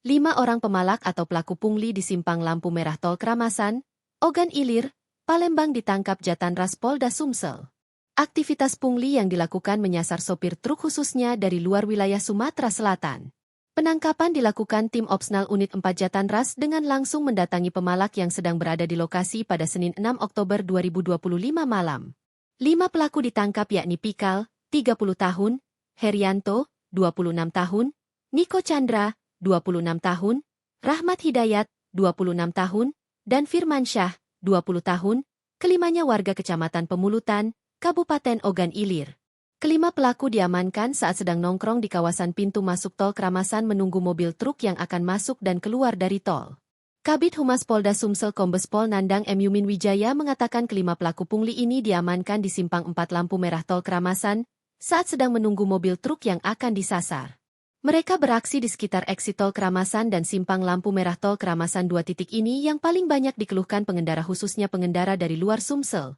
5 orang pemalak atau pelaku pungli di simpang lampu merah Tol Kramasan, Ogan Ilir, Palembang ditangkap Jatanras Polda Sumsel. Aktivitas pungli yang dilakukan menyasar sopir truk khususnya dari luar wilayah Sumatera Selatan. Penangkapan dilakukan tim Opsnal Unit 4 Jatanras dengan langsung mendatangi pemalak yang sedang berada di lokasi pada Senin 6 Oktober 2025 malam. 5 pelaku ditangkap yakni Pikal, 30 tahun, Herianto, 26 tahun, Niko Chandra, 26 tahun, Rahmat Hidayat, 26 tahun, dan Firmansyah, 20 tahun, kelimanya warga Kecamatan Pemulutan, Kabupaten Ogan Ilir. Kelima pelaku diamankan saat sedang nongkrong di kawasan pintu masuk Tol Kramasan menunggu mobil truk yang akan masuk dan keluar dari tol. Kabid Humas Polda Sumsel Kombes Pol Nandang M. Yumin Wijaya mengatakan kelima pelaku pungli ini diamankan di simpang 4 lampu merah Tol Kramasan saat sedang menunggu mobil truk yang akan disasar. Mereka beraksi di sekitar eksit Tol Kramasan dan simpang lampu merah Tol Kramasan. 2 titik ini yang paling banyak dikeluhkan pengendara khususnya pengendara dari luar Sumsel.